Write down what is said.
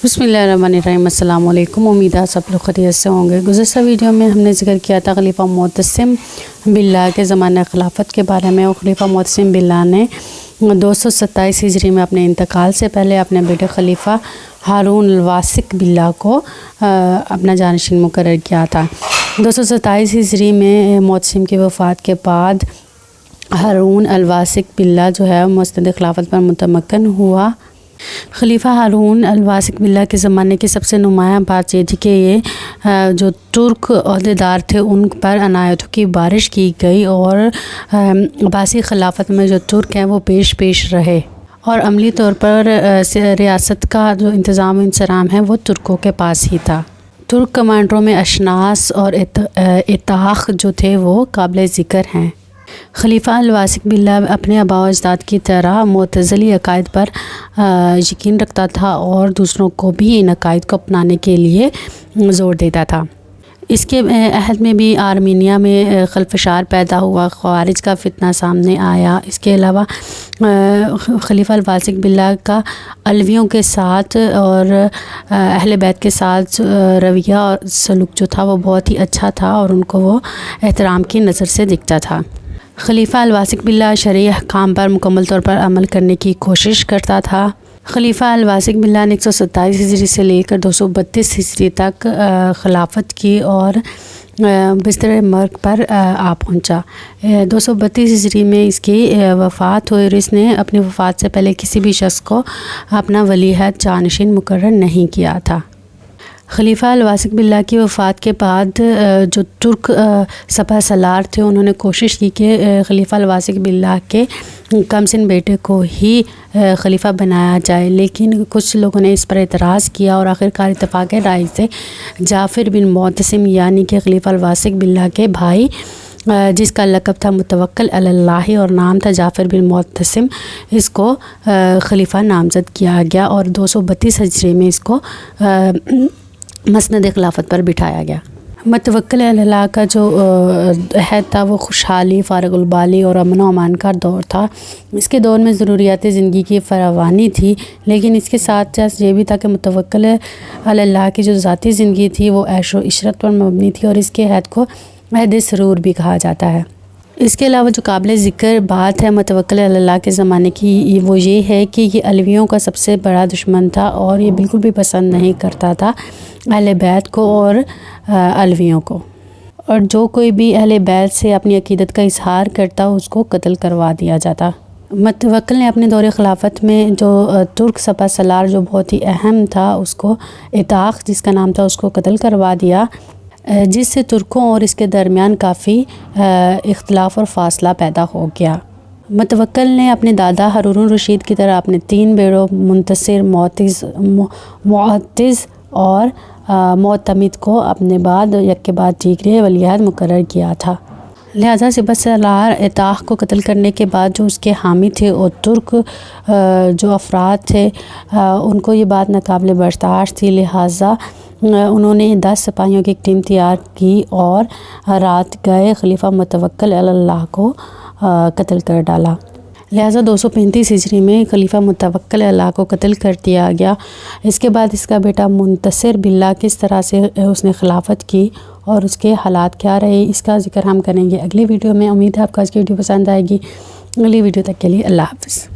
बिस्मिल्लाहिर्रहमानिर्रहीम। अस्सलाम वालेकुम। उम्मीद है सब लोग खैरियत से होंगे। गुज़श्ता वीडियो में हमने जिक्र किया था खलीफा मुअत्तसिम बिल्ला के ज़माने खिलाफत के बारे में। और खलीफा मुअत्तसिम बिल्ला ने 227 हिजरी में अपने इंतकाल से पहले अपने बेटे खलीफा हारून अल-वासिक बिल्ला को अपना जानशीन मुकर्रर किया था। 227 हिजरी में मुअत्तसिम की वफ़ात के बाद हारून अल-वासिक बिल्ला जो है मुस्तद खिलाफत पर मुतमक्किन हुआ। खलीफा हारून अल-वासिक बिल्ला के ज़माने की सबसे नुमायाँ बात ये थी कि ये जो तुर्क अहदेदार थे उन पर अनायतों की बारिश की गई और अब्बासी खिलाफत में जो तुर्क हैं वो पेश रहे और अमली तौर पर रियासत का जो इंतज़ाम इंसराम है वो तुर्कों के पास ही था। तुर्क कमांडरों में अशनास और इताख जो थे वो काबिल ज़िक्र हैं। खलीफा अल-वासिक बिल्ला अपने आबा व अजदाद की तरह मुतज़िली अकायद पर यकीन रखता था और दूसरों को भी इन अकायद को अपनाने के लिए ज़ोर देता था। इसके अहद में भी आर्मीनिया में खलफशार पैदा हुआ, ख़वारिज का फितना सामने आया। इसके अलावा खलीफा अल-वासिक बिल्ला का अलवियों के साथ और अहले बैत के साथ रवैया और सलूक जो था वो बहुत ही अच्छा था और उनको वो एहतराम की नज़र से दिखता था। खलीफा अल-वासिक बिल्ला शरई अहकाम पर मुकम्मल तौर पर अमल करने की कोशिश करता था। खलीफा अल-वासिक बिल्ला ने 127 हिजरी से लेकर 232 हिजरी तक खिलाफत की और बिस्तर मर्ग पर आ पहुंचा। 232 हिजरी में इसकी वफ़ात हुई और इसने अपनी वफ़ात से पहले किसी भी शख्स को अपना वलीअहद जानशीन मुकर्रर नहीं किया था। खलीफा अल-वासिक बिल्ला की वफ़ात के बाद जो तुर्क सपा सलार थे उन्होंने कोशिश की कि खलीफा अल-वासिक बिल्ला के कमसिन बेटे को ही खलीफा बनाया जाए, लेकिन कुछ लोगों ने इस पर एतराज़ किया और आखिरकार इत्तफ़ाक़ राय से जाफ़िर बिन मुअत्तसिम यानी कि खलीफा अल-वासिक बिल्ला के भाई जिसका लक़ब था मुतवक्किल अलल्लाह और नाम था जाफ़िर बिन मुअत्तसिम, इसको खलीफा नामज़द किया गया और 232 हिजरी में इसको मसनद खिलाफत पर बिठाया गया। मुतवक्किल अलल्लाह का जो है था वो खुशहाली, फ़ारिग़ुल बाली और अमन व अमान का दौर था। इसके दौर में ज़रूरियात ज़िंदगी की फरावानी थी, लेकिन इसके साथ साथ ये भी था कि मुतवक्किल अलल्लाह की जो ज़ाती ज़िंदगी थी वो ऐश व इशरत पर मबनी थी और इसके अहद को अहद सरूर भी कहा जाता है। इसके अलावा जो काबिल ज़िक्र बात है मुतवक्किल अलल्लाह के ज़माने की वो ये है कि ये अलवियों का सबसे बड़ा दुश्मन था और ये बिल्कुल भी पसंद नहीं करता था अहले बैत को और अलवियों को, और जो कोई भी अहले बैत से अपनी अकीदत का इजहार करता उसको कत्ल करवा दिया जाता। मुतवक्किल ने अपने दौरे खिलाफत में जो तुर्क सपा सलार जो बहुत ही अहम था उसको इताख जिसका नाम था उसको कत्ल करवा दिया, जिससे तुर्कों और इसके दरमियान काफ़ी इख्तलाफ और फासला पैदा हो गया। मुतवक्किल ने अपने दादा हारून रशीद की तरह अपने 3 बेटों मुंतसिर, मुअत्तिज़ और मोतमिद को अपने बाद एक के बाद दीगरे वलीअहद मुकर्रर किया था। लिहाजा सपा सलार इताख को कत्ल करने के बाद जो उसके हामी थे और तुर्क जो अफराद थे उनको ये बात नाकाबिल बर्दाश्त थी। लिहाजा उन्होंने 10 सिपाहियों की एक टीम तैयार की और रात गए खलीफा मुतवक्किल अलल्लाह को कत्ल कर डाला। लिहाजा 235 हिजरी में खलीफा मुतवक्किल अलल्लाह को कत्ल कर दिया गया। इसके बाद इसका बेटा मुंतसिर बिल्ला किस तरह से उसने खिलाफत की और उसके हालात क्या रहे इसका ज़िक्र हम करेंगे अगली वीडियो में। उम्मीद है आपको आज की वीडियो पसंद आएगी। अगली वीडियो तक के लिए अल्लाह हाफ़िज़।